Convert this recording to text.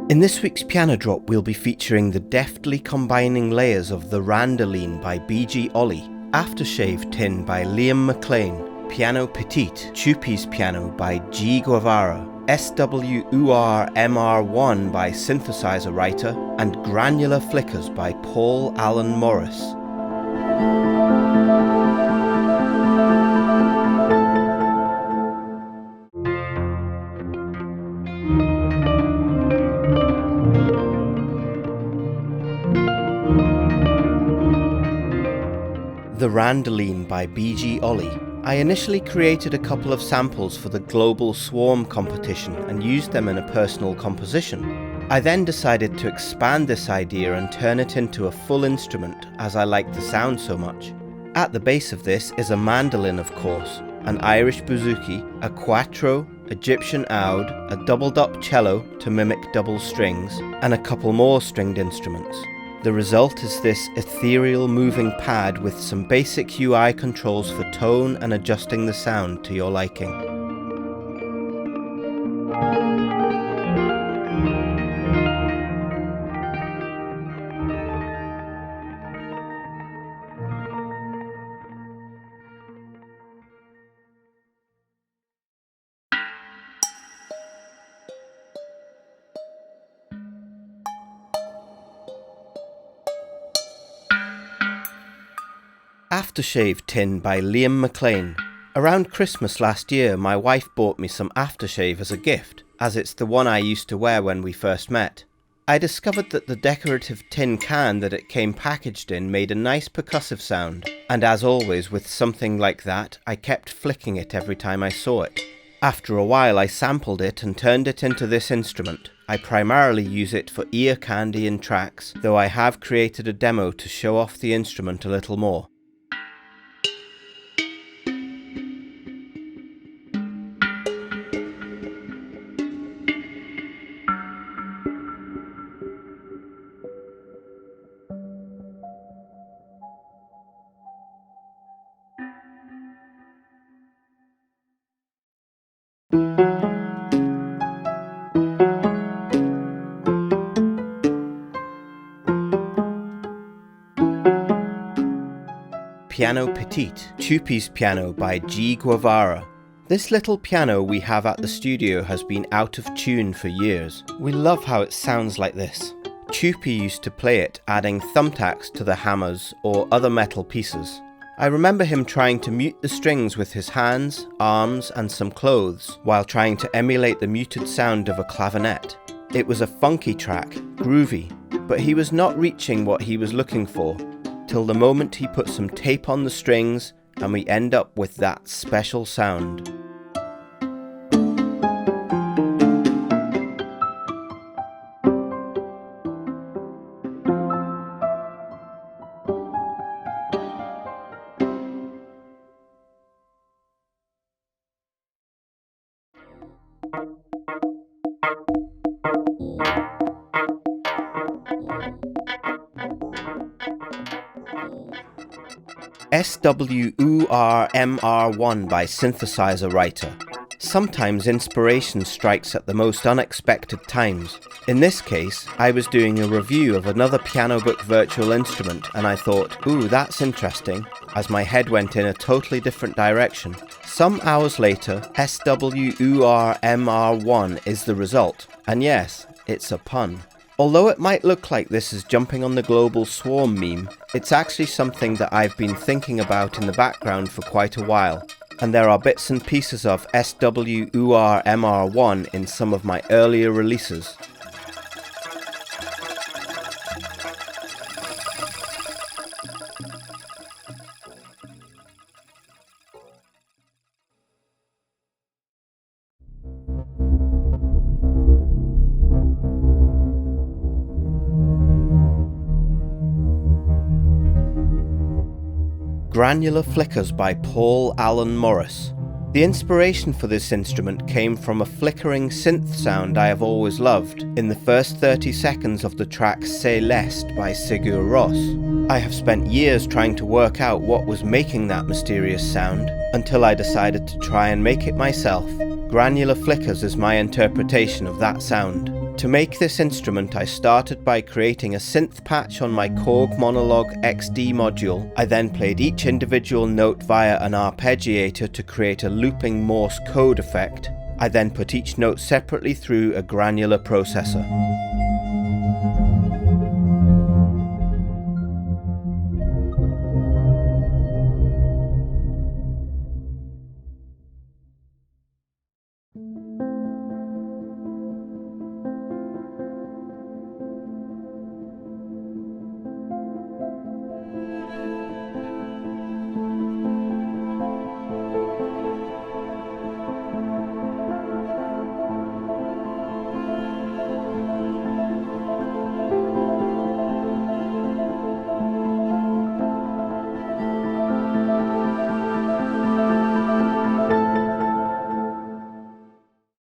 In this week's Pianodrop, we'll be featuring the deftly combining layers of the Randoline by B.G. Ollie, Aftershave Tin by Liam McLean, Piano Petit, Chupi's Piano by G. Guevara, SWUR-MR1 by Synthesizer Writer, and Granular Flickers by Paul Allen Morris. The Randoline by B.G. Ollie. I initially created a couple of samples for the Global Swarm competition and used them in a personal composition. I then decided to expand this idea and turn it into a full instrument as I liked the sound so much. At the base of this is a mandolin, of course, an Irish bouzouki, a quattro, Egyptian oud, a doubled-up cello to mimic double strings, and a couple more stringed instruments. The result is this ethereal moving pad with some basic UI controls for tone and adjusting the sound to your liking. Aftershave Tin by Liam McLean. Around Christmas last year, my wife bought me some aftershave as a gift, as it's the one I used to wear when we first met. I discovered that the decorative tin can that it came packaged in made a nice percussive sound, and as always with something like that, I kept flicking it every time I saw it. After a while I sampled it and turned it into this instrument. I primarily use it for ear candy in tracks, though I have created a demo to show off the instrument a little more. Piano Petit, Chupi's Piano by G. Guevara. This little piano we have at the studio has been out of tune for years. We love how it sounds like this. Chupi used to play it, adding thumbtacks to the hammers or other metal pieces. I remember him trying to mute the strings with his hands, arms, and some clothes, while trying to emulate the muted sound of a clavinet. It was a funky track, groovy, but he was not reaching what he was looking for, till the moment he put some tape on the strings and we end up with that special sound. SWUR-MR1 by Synthesizer Writer. Sometimes inspiration strikes at the most unexpected times. In this case, I was doing a review of another piano book virtual instrument and I thought, ooh, that's interesting, as my head went in a totally different direction. Some hours later, SWUR-MR1 is the result, and yes, it's a pun. Although it might look like this is jumping on the Global Swarm meme, it's actually something that I've been thinking about in the background for quite a while, and there are bits and pieces of SWUR-MR1 in some of my earlier releases. Granular Flickers by Paul Allen Morris. The inspiration for this instrument came from a flickering synth sound I have always loved in the first 30 seconds of the track Céleste by Sigur Rós. I have spent years trying to work out what was making that mysterious sound, until I decided to try and make it myself. Granular Flickers is my interpretation of that sound. To make this instrument, I started by creating a synth patch on my Korg Monologue XD module. I then played each individual note via an arpeggiator to create a looping Morse code effect. I then put each note separately through a granular processor.